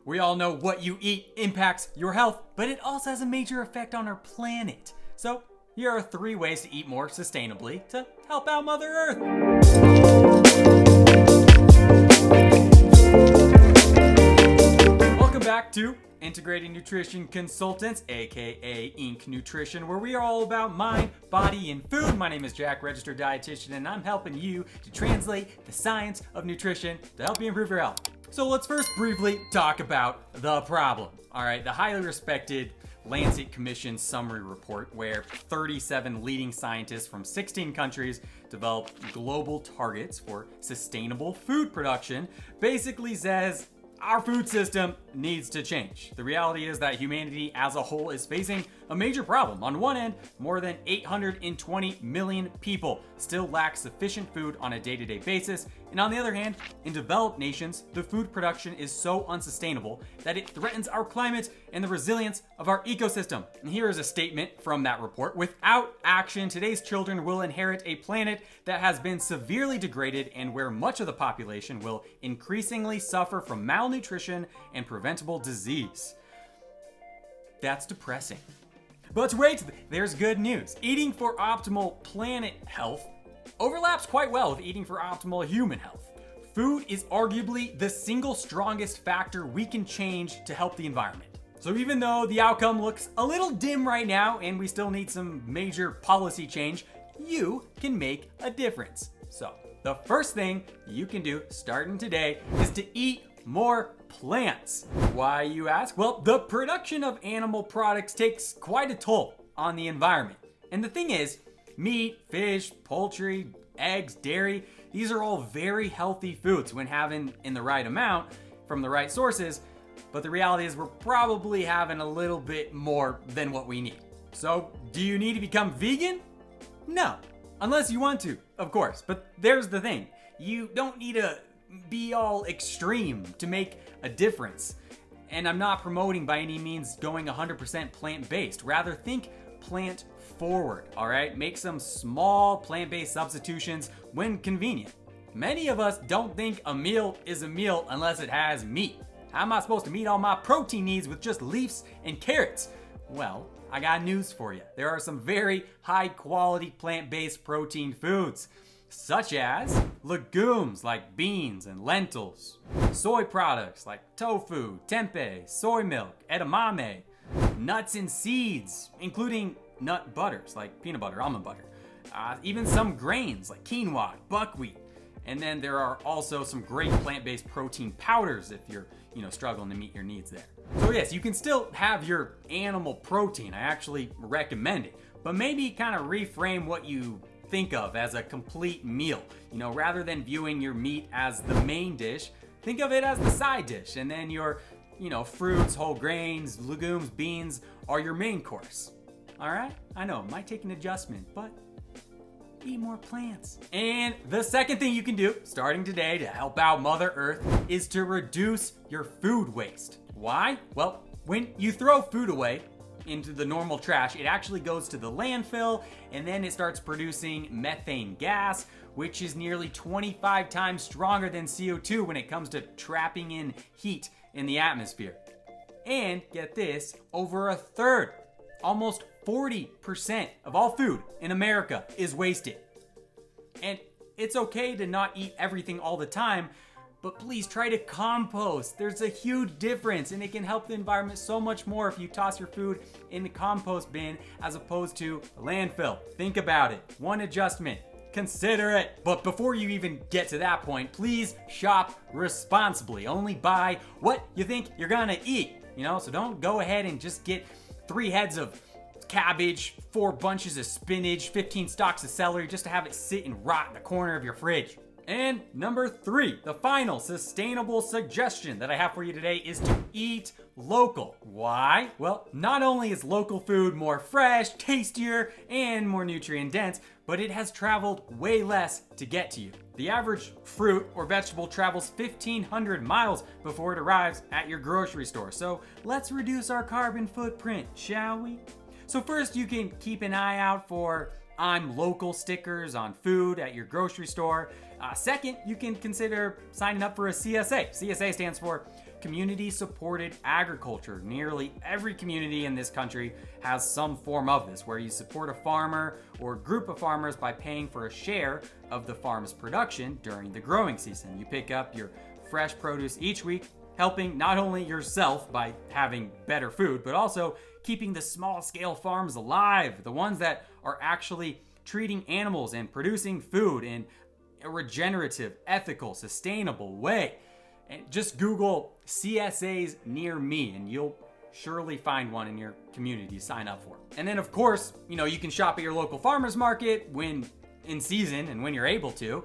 We all know what you eat impacts your health, but it also has a major effect on our planet. So here are 3 ways to eat more sustainably to help out Mother Earth. Welcome back to Integrating Nutrition Consultants, aka Inc. Nutrition, where we are all about mind, body, and food. My name is Jack, Registered Dietitian, and I'm helping you to translate the science of nutrition to help you improve your health. So let's first briefly talk about the problem. All right, the highly respected Lancet Commission summary report, where 37 leading scientists from 16 countries developed global targets for sustainable food production, basically says our food system needs to change. The reality is that humanity as a whole is facing a major problem. On one end, more than 820 million people still lack sufficient food on a day-to-day basis. And on the other hand, in developed nations, the food production is so unsustainable that it threatens our climate and the resilience of our ecosystem. And here is a statement from that report. Without action, today's children will inherit a planet that has been severely degraded and where much of the population will increasingly suffer from malnutrition and preventable disease. That's depressing. But wait, there's good news. Eating for optimal planet health overlaps quite well with eating for optimal human health. Food is arguably the single strongest factor we can change to help the environment. So even though the outcome looks a little dim right now and we still need some major policy change, you can make a difference. So the first thing you can do starting today is to eat more plants. Why, you ask? Well, the production of animal products takes quite a toll on the environment. And the thing is, meat, fish, poultry, eggs, dairy, these are all very healthy foods when having in the right amount from the right sources. But the reality is we're probably having a little bit more than what we need. So do you need to become vegan? No, unless you want to, of course. But there's the thing. You don't need to be all extreme to make a difference. And I'm not promoting by any means going 100% plant-based. Rather, think plant forward, all right? Make some small plant-based substitutions when convenient. Many of us don't think a meal is a meal unless it has meat. How am I supposed to meet all my protein needs with just leaves and carrots? Well, I got news for you. There are some very high-quality plant-based protein foods, such as legumes like beans and lentils, soy products like tofu, tempeh, soy milk, edamame, nuts and seeds, including nut butters like peanut butter, almond butter, even some grains like quinoa, buckwheat. And then there are also some great plant-based protein powders if you're, struggling to meet your needs there. So yes, you can still have your animal protein. I actually recommend it, but maybe kind of reframe what you think of as a complete meal. Rather than viewing your meat as the main dish, think of it as the side dish, and then your, fruits, whole grains, legumes, beans are your main course. All right? I know, it might take an adjustment, but eat more plants. And the second thing you can do, starting today to help out Mother Earth, is to reduce your food waste. Why? Well, when you throw food away into the normal trash, it actually goes to the landfill, and then it starts producing methane gas, which is nearly 25 times stronger than CO2 when it comes to trapping in heat in the atmosphere. And get this, over a third, almost 40% of all food in America is wasted. And it's okay to not eat everything all the time, but please try to compost. There's a huge difference, and it can help the environment so much more if you toss your food in the compost bin as opposed to a landfill. Think about it. One adjustment. Consider it. But before you even get to that point, please shop responsibly. Only buy what you think you're gonna eat. So don't go ahead and just get 3 heads of cabbage, 4 bunches of spinach, 15 stalks of celery just to have it sit and rot in the corner of your fridge. And number 3, the final sustainable suggestion that I have for you today is to eat local. Why? Well, not only is local food more fresh, tastier, and more nutrient dense, but it has traveled way less to get to you. The average fruit or vegetable travels 1,500 miles before it arrives at your grocery store. So let's reduce our carbon footprint, shall we? So first, you can keep an eye out for I'm local stickers on food at your grocery store. Second, you can consider signing up for a CSA. CSA stands for community-supported agriculture. Nearly every community in this country has some form of this, where you support a farmer or group of farmers by paying for a share of the farm's production during the growing season. You pick up your fresh produce each week, helping not only yourself by having better food, but also keeping the small-scale farms alive, the ones that are actually treating animals and producing food in a regenerative, ethical, sustainable way. And just Google CSAs near me and you'll surely find one in your community to sign up for. And then of course, you can shop at your local farmer's market when in season and when you're able to.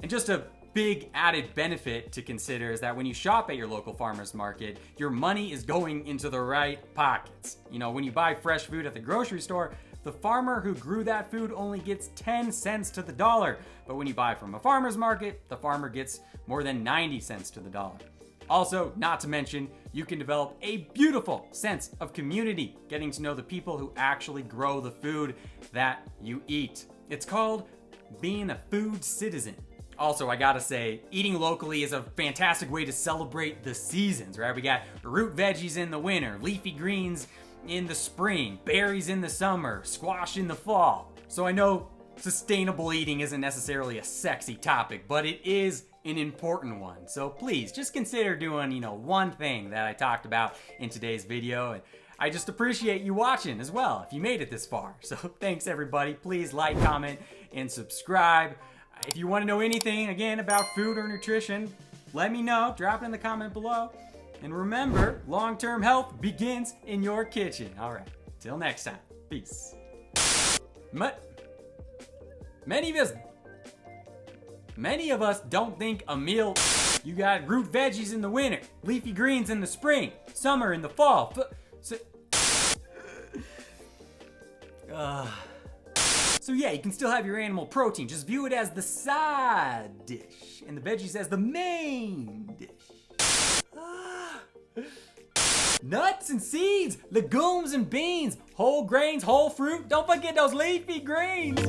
And just a big added benefit to consider is that when you shop at your local farmer's market, your money is going into the right pockets. When you buy fresh food at the grocery store, the farmer who grew that food only gets 10 cents to the dollar. But when you buy from a farmer's market, the farmer gets more than 90 cents to the dollar. Also, not to mention, you can develop a beautiful sense of community, getting to know the people who actually grow the food that you eat. It's called being a food citizen. Also, I gotta say, eating locally is a fantastic way to celebrate the seasons, right? We got root veggies in the winter, leafy greens in the spring, berries in the summer, squash in the fall. So I know sustainable eating isn't necessarily a sexy topic, but it is an important one. So please just consider doing, one thing that I talked about in today's video. And I just appreciate you watching as well if you made it this far. So thanks everybody. Please like, comment, and subscribe. If you want to know anything again about food or nutrition, let me know. Drop it in the comment below. And remember, long-term health begins in your kitchen. All right, till next time. Peace. Many of us don't think a meal. You got root veggies in the winter, leafy greens in the spring, summer in the fall. So yeah, you can still have your animal protein. Just view it as the side dish and the veggies as the main dish. Nuts and seeds, legumes and beans, whole grains, whole fruit. Don't forget those leafy greens.